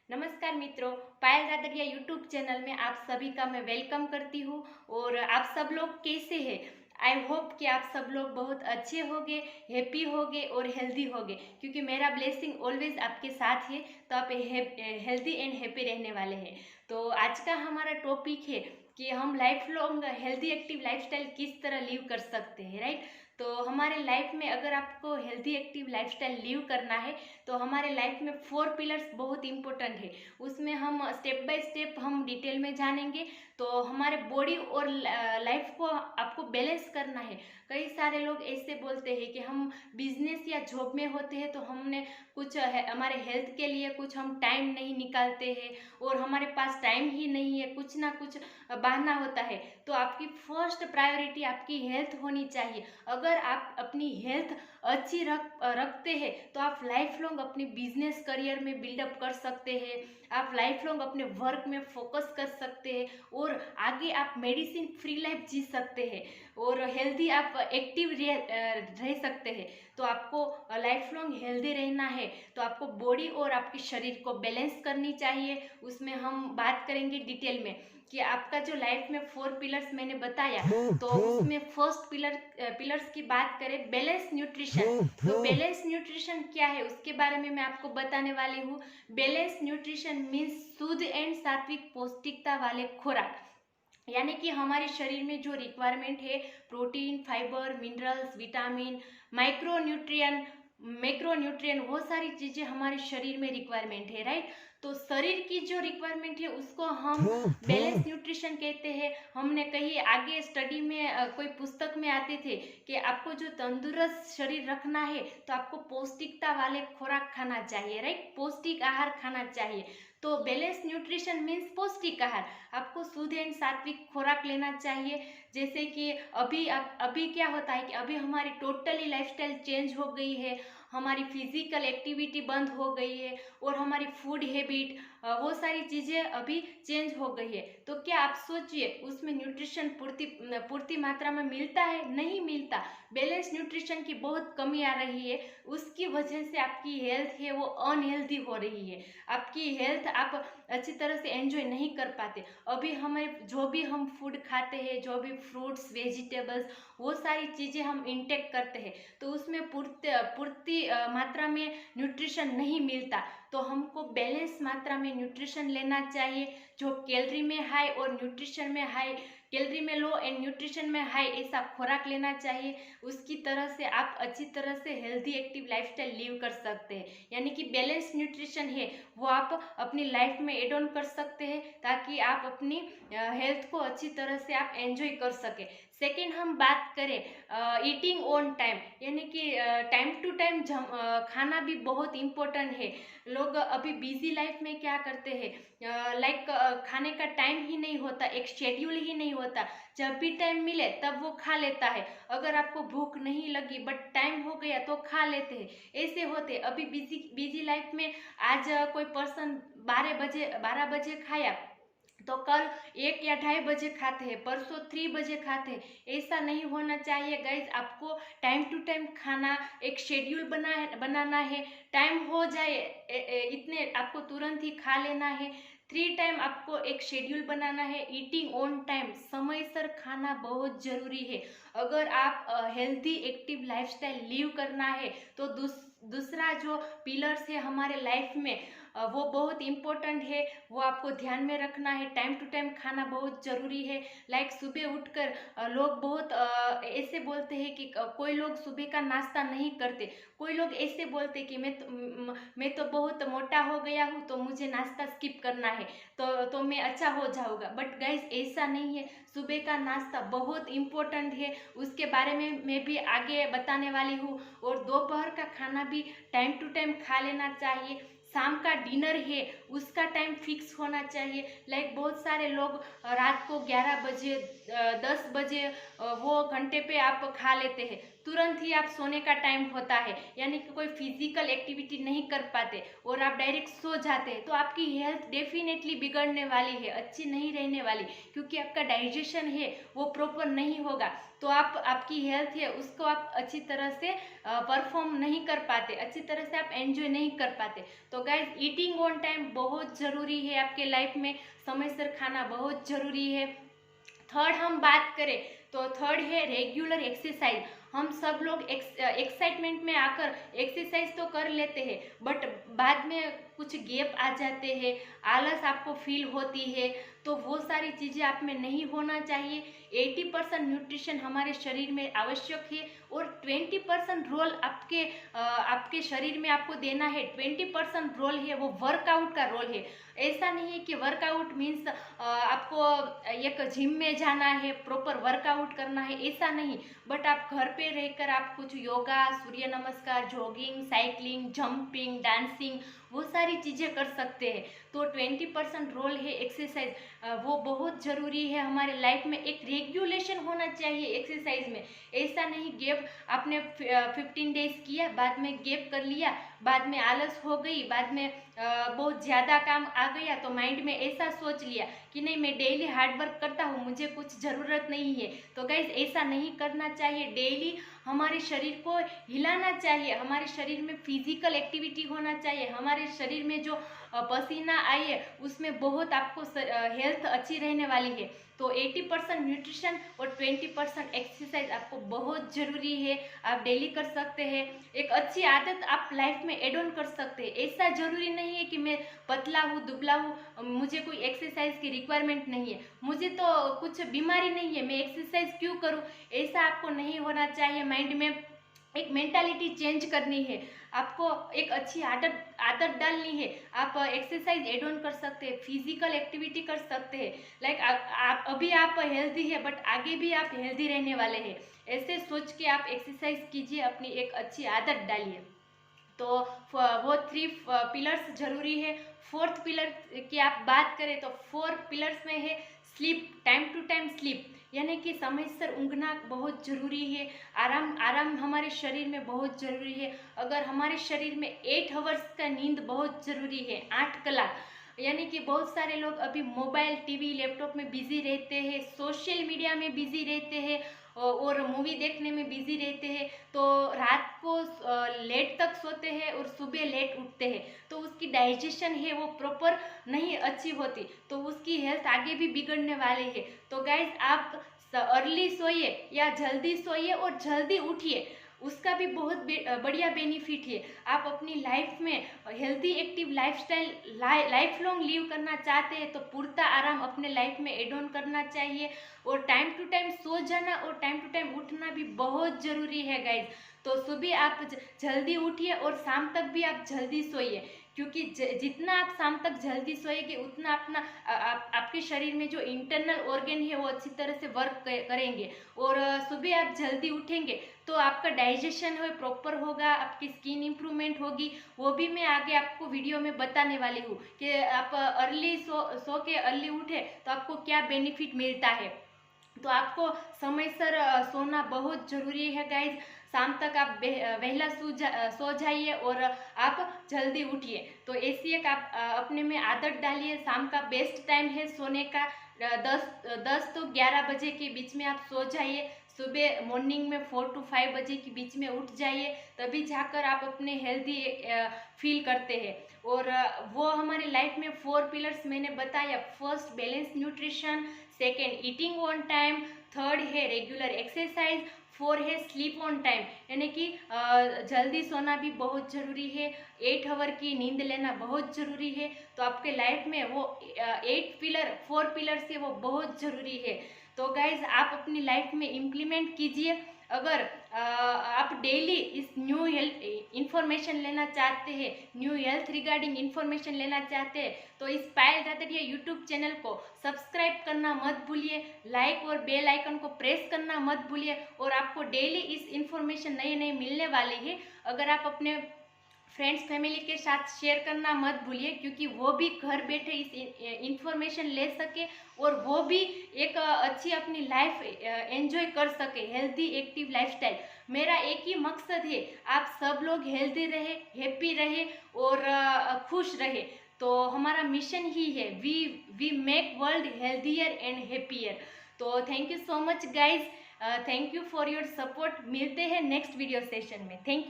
नमस्कार मित्रों, पायल Radadiya YouTube channel में आप सभी का मैं वेलकम करती हूँ। और आप सब लोग कैसे हैं? आई होप कि आप सब लोग बहुत अच्छे होंगे, हैप्पी होंगे और हेल्दी होंगे, क्योंकि मेरा ब्लेसिंग ऑलवेज आपके साथ है। तो आप हेल्दी एंड हैप्पी रहने वाले हैं। तो आज का हमारा टॉपिक है कि हम life long healthy active lifestyle किस तरह लीव कर सकते हैं, राइट। तो हमारे लाइफ में अगर आपको हेल्दी एक्टिव लाइफस्टाइल लीव करना है तो हमारे लाइफ में 4 पिलर्स बहुत इंपॉर्टेंट है। उसमें हम स्टेप बाय स्टेप हम डिटेल में जानेंगे। तो हमारे बॉडी और लाइफ को आपको बैलेंस करना है। कई सारे लोग ऐसे बोलते हैं कि हम बिजनेस या जॉब में होते हैं तो हमने कुछ हमारे हेल्थ के लिए कुछ हम टाइम नहीं निकालते हैं, और हमारे पास टाइम ही नहीं है, कुछ ना कुछ बहाना होता है। तो आपकी फर्स्ट प्रायोरिटी आपकी हेल्थ होनी चाहिए। अगर आप अपनी हेल्थ अच्छी रखते हैं तो आप लाइफ लॉन्ग अपने बिजनेस करियर में बिल्डअप कर सकते हैं। आप लाइफ लॉन्ग अपने वर्क में फोकस कर सकते हैं और आगे आप मेडिसिन फ्री लाइफ जी सकते हैं और हेल्दी आप एक्टिव रह सकते हैं। तो आपको लाइफ लॉन्ग हेल्दी रहना है तो आपको बॉडी और आपके शरीर को बैलेंस करनी चाहिए। उसमें हम बात करेंगे डिटेल में कि आपका जो लाइफ में 4 पिलर्स मैंने बताया, तो उसमें फर्स्ट पिलर्स की बात करें, बैलेंस न्यूट्रिशन। तो बैलेंस न्यूट्रिशन क्या है उसके बारे में मैं आपको बताने वाली हूँ। बैलेंस न्यूट्रिशन मीन्स शुद्ध एंड सात्विक पौष्टिकता वाले खुराक, यानी कि हमारे शरीर में जो रिक्वायरमेंट है, प्रोटीन, फाइबर, मिनरल्स, विटामिन, माइक्रोन्यूट्रियन, मैक्रोन्यूट्रियन, वो सारी चीजें हमारे शरीर में रिक्वायरमेंट है, राइट। तो शरीर की जो रिक्वायरमेंट है उसको हम बैलेंस न्यूट्रिशन कहते हैं। हमने कहीं आगे स्टडी में कोई पुस्तक में आते थे कि आपको जो तंदुरुस्त शरीर रखना है तो आपको पौष्टिकता वाले खुराक खाना चाहिए, राइट। पौष्टिक आहार खाना चाहिए। तो बैलेंस न्यूट्रिशन मीन्स पौष्टिक आहार। आपको शुद्ध एंड सात्विक खुराक लेना चाहिए। जैसे कि अभी क्या होता है कि अभी हमारी टोटली लाइफस्टाइल चेंज हो गई है, हमारी फिजिकल एक्टिविटी बंद हो गई है और हमारी फूड हैबिट, वो सारी चीज़ें अभी चेंज हो गई है। तो क्या आप सोचिए उसमें न्यूट्रिशन पूर्ति मात्रा में मिलता है? नहीं मिलता। बैलेंस न्यूट्रिशन की बहुत कमी आ रही है। उसकी वजह से आपकी हेल्थ है वो अनहेल्दी हो रही है। आपकी हेल्थ आप अच्छी तरह से एंजॉय नहीं कर पाते। अभी हमें जो भी हम फूड खाते हैं, जो भी फ्रूट्स, वेजिटेबल्स, वो सारी चीज़ें हम इंटेक करते हैं तो उसमें पूर्ति मात्रा में न्यूट्रिशन नहीं मिलता। तो हमको बैलेंस मात्रा में न्यूट्रिशन लेना चाहिए, जो कैलोरी में हाई और न्यूट्रिशन में हाई, कैलोरी में लो एंड न्यूट्रिशन में हाई, ऐसा खुराक लेना चाहिए। उसकी तरह से आप अच्छी तरह से हेल्दी एक्टिव लाइफस्टाइल लीव कर सकते हैं। यानी कि बैलेंस न्यूट्रिशन है वो आप अपनी लाइफ में एड ऑन कर सकते हैं ताकि आप अपनी हेल्थ को अच्छी तरह से आप एंजॉय कर सके। सेकेंड हम बात करें ईटिंग ऑन टाइम, यानी कि टाइम टू टाइम खाना भी बहुत इम्पोर्टेंट है। लोग अभी बिजी लाइफ में क्या करते हैं, लाइक खाने का टाइम ही नहीं होता, एक शेड्यूल ही नहीं होता। जब भी टाइम मिले तब वो खा लेता है। अगर आपको भूख नहीं लगी बट टाइम हो गया तो खा लेते हैं। ऐसे होते अभी बिजी लाइफ में। आज कोई पर्सन 12 बजे खाया तो कल 1 या 2:30 बजे खाते हैं, परसों 3 बजे खाते हैं। ऐसा नहीं होना चाहिए गाइज। आपको टाइम टू टाइम खाना एक शेड्यूल बनाना है। टाइम हो जाए इतने आपको तुरंत ही खा लेना है। 3 टाइम आपको एक शेड्यूल बनाना है। ईटिंग ऑन टाइम, समय सर खाना बहुत जरूरी है। अगर आप हेल्दी एक्टिव लाइफस्टाइल लीव करना है तो दूसरा जो पिलर्स है हमारे लाइफ में वो बहुत इम्पोर्टेंट है, वो आपको ध्यान में रखना है। टाइम टू टाइम खाना बहुत ज़रूरी है। लाइक सुबह उठकर लोग बहुत ऐसे बोलते हैं कि कोई लोग सुबह का नाश्ता नहीं करते। कोई लोग ऐसे बोलते कि मैं तो बहुत मोटा हो गया हूँ तो मुझे नाश्ता स्किप करना है तो मैं अच्छा हो जाऊँगा। बट गाइज ऐसा नहीं है। सुबह का नाश्ता बहुत इम्पोर्टेंट है, उसके बारे में मैं भी आगे बताने वाली हूँ। और दोपहर का खाना भी टाइम टू टाइम खा लेना चाहिए। शाम का डिनर है उसका टाइम फिक्स होना चाहिए। लाइक बहुत सारे लोग रात को 11 बजे 10 बजे वो घंटे पे आप खा लेते हैं। तुरंत ही आप सोने का टाइम होता है, यानी कि कोई फिजिकल एक्टिविटी नहीं कर पाते और आप डायरेक्ट सो जाते हैं, तो आपकी हेल्थ डेफिनेटली बिगड़ने वाली है, अच्छी नहीं रहने वाली, क्योंकि आपका डाइजेशन है वो प्रॉपर नहीं होगा। तो आप आपकी हेल्थ है उसको आप अच्छी तरह से परफॉर्म नहीं कर पाते, अच्छी तरह से आप एंजॉय नहीं कर पाते। तो गाइज ईटिंग ऑन टाइम बहुत ज़रूरी है आपके लाइफ में, समय से खाना बहुत ज़रूरी है। थर्ड हम बात करें तो थर्ड है रेगुलर एक्सरसाइज। हम सब लोग एक्साइटमेंट में आकर एक्सरसाइज तो कर लेते हैं, बट बाद में कुछ गैप आ जाते हैं, आलस आपको फील होती है, तो वो सारी चीज़ें आप में नहीं होना चाहिए। 80% न्यूट्रिशन हमारे शरीर में आवश्यक है और 20% रोल आपके शरीर में आपको देना है। 20% रोल है वो वर्कआउट का रोल है। ऐसा नहीं है कि वर्कआउट मीन्स आपको एक जिम में जाना है, प्रॉपर वर्कआउट करना है, ऐसा नहीं। बट आप घर पे रहकर आप कुछ योगा, सूर्य नमस्कार, जॉगिंग, साइकिलिंग, जंपिंग, डांसिंग, वो सारी चीज़ें कर सकते हैं। तो 20% रोल है एक्सरसाइज, वो बहुत ज़रूरी है हमारे लाइफ में। एक रेगुलेशन होना चाहिए एक्सरसाइज में। ऐसा नहीं गैप आपने 15 डेज किया, बाद में गैप कर लिया, बाद में आलस हो गई, बाद में बहुत ज़्यादा काम आ गया, तो माइंड में ऐसा सोच लिया कि नहीं मैं डेली हार्ड वर्क करता हूँ, मुझे कुछ ज़रूरत नहीं है। तो गाइज ऐसा नहीं करना चाहिए। डेली हमारे शरीर को हिलाना चाहिए, हमारे शरीर में फिजिकल एक्टिविटी होना चाहिए, हमारे शरीर में जो पसीना आए उसमें बहुत आपको हेल्थ अच्छी रहने वाली है। तो 80% न्यूट्रिशन और 20% एक्सरसाइज आपको बहुत ज़रूरी है, आप डेली कर सकते हैं। एक अच्छी आदत आप लाइफ में एड ऑन कर सकते हैं। ऐसा ज़रूरी नहीं है कि मैं पतला हूँ, दुबला हूँ, मुझे कोई एक्सरसाइज की रिक्वायरमेंट नहीं है, मुझे तो कुछ बीमारी नहीं है, मैं एक्सरसाइज क्यों करूँ, ऐसा आपको नहीं होना चाहिए। माइंड में एक मेंटालिटी चेंज करनी है, आपको एक अच्छी आदत डालनी है। आप एक्सरसाइज एड ऑन कर सकते हैं, फिजिकल एक्टिविटी कर सकते हैं। लाइक आप अभी आप हेल्दी है बट आगे भी आप हेल्दी रहने वाले हैं, ऐसे सोच के आप एक्सरसाइज कीजिए, अपनी एक अच्छी आदत डालिए। तो वो 3 पिलर्स जरूरी है। फोर्थ पिलर की आप बात करें तो 4 पिलर्स में है sleep, time to time sleep, यानी कि समय से ऊँघना बहुत ज़रूरी है। आराम हमारे शरीर में बहुत ज़रूरी है। अगर हमारे शरीर में 8 आवर्स का नींद बहुत ज़रूरी है, 8 कलाक, यानी कि बहुत सारे लोग अभी मोबाइल, टीवी, लैपटॉप में बिजी रहते हैं, सोशल मीडिया में बिजी रहते हैं और मूवी देखने में बिजी रहते हैं, तो रात को लेट तक सोते हैं और सुबह लेट उठते हैं, तो उसकी डाइजेशन है वो प्रॉपर नहीं अच्छी होती, तो उसकी हेल्थ आगे भी बिगड़ने वाली है। तो गाइज आप अर्ली सोइए या जल्दी सोइए और जल्दी उठिए, उसका भी बहुत बढ़िया बेनिफिट है। आप अपनी लाइफ में healthy active lifestyle life long leave करना चाहते हैं तो पूर्णतः आराम अपने लाइफ में एड ऑन करना चाहिए, और टाइम टू टाइम सो जाना और टाइम टू टाइम उठना भी बहुत ज़रूरी है गाइज। तो सुबह आप जल्दी उठिए और शाम तक भी आप जल्दी सोइए, क्योंकि जितना आप शाम तक जल्दी सोएंगे उतना अपना आपके शरीर में जो इंटरनल ऑर्गन है वो अच्छी तरह से वर्क करेंगे, और सुबह आप जल्दी उठेंगे तो आपका डाइजेशन है प्रॉपर होगा, आपकी स्किन इम्प्रूवमेंट होगी। वो भी मैं आगे आपको वीडियो में बताने वाली हूँ कि आप अर्ली सो के अर्ली उठे तो आपको क्या बेनिफिट मिलता है। तो आपको समय से सोना बहुत ज़रूरी है गाइज। शाम तक आप वहला सो जाइए और आप जल्दी उठिए। तो ऐसी एक आप अपने में आदत डालिए। शाम का बेस्ट टाइम है सोने का, 10 तो 11 बजे के बीच में आप सो जाइए। सुबह मॉर्निंग में 4 to 5 बजे के बीच में उठ जाइए, तभी जाकर आप अपने हेल्दी फील करते हैं। और वो हमारे लाइफ में 4 पिलर्स मैंने बताया। First balance nutrition, second eating on time, third है रेगुलर एक्सरसाइज, 4 है स्लीप ऑन टाइम, यानी कि जल्दी सोना भी बहुत ज़रूरी है, 8 आवर की नींद लेना बहुत ज़रूरी है। तो आपके लाइफ में वो 4 पिलर से वो बहुत ज़रूरी है। तो गाइज आप अपनी लाइफ में इम्प्लीमेंट कीजिए। अगर आप डेली इस न्यू हेल्थ इंफॉर्मेशन लेना चाहते हैं, न्यू हेल्थ रिगार्डिंग इंफॉर्मेशन लेना चाहते हैं, तो इस पायल रातड़िया यूट्यूब चैनल को सब्सक्राइब करना मत भूलिए, लाइक और बेल आइकन को प्रेस करना मत भूलिए, और आपको डेली इस इंफॉर्मेशन नए नए मिलने वाले हैं। अगर आप अपने फ्रेंड्स फैमिली के साथ शेयर करना मत भूलिए, क्योंकि वो भी घर बैठे इस इंफॉर्मेशन ले सके और वो भी एक अच्छी अपनी लाइफ एंजॉय कर सके, हेल्दी एक्टिव लाइफस्टाइल। मेरा एक ही मकसद है, आप सब लोग हेल्दी रहे, हैप्पी रहे और खुश रहे। तो हमारा मिशन ही है, we make world healthier and happier. तो thank you so much guys, thank you for your support. मिलते हैं नेक्स्ट वीडियो सेशन में। Thank you.